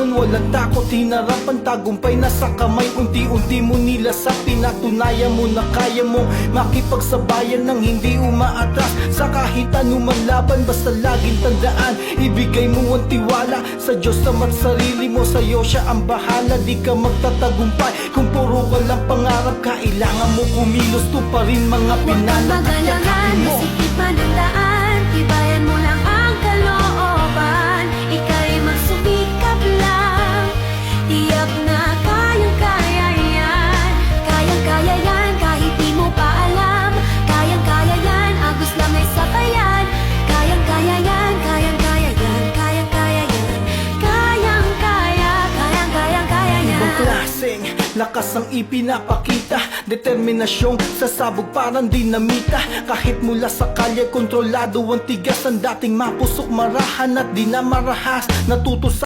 hamon, walang takot, hinarap ang tagumpay nasa kamay. Unti-unti mo nilasap, pinatunayan mo na kaya mong makipagsabayan ng hindi umaatras sa kahit anumang laban. Basta laging tandaan, ibigay mo ang tiwala sa Diyos na't sarili mo. Sa'yo siya ang bahala, di ka magtatagumpay kung puro ka lang pangarap. Kailangan mo kumilos, tuparin mga pinalak at yakapin mo. Masikip man ang daan, tibayan mo lang ang kalooban. Ika'y magsumikap lang, tiyak na kayang-kaya yan. Kayang-kaya yan, kahit di mo pa alam. Kayang-kaya yan, agos lang ay sabayan. Kayang-kaya yan, kayang-kaya yan, kayang-kaya yan. Kayang-kaya, kayang-kaya yan. Ibang klaseng lakas ang ipinapakita, determinasyong sasabog parang dinamita. Kahit mula sa kalye, kontrolado ang tigas, ang dating mapusok, marahan at di na marahas. Natuto sa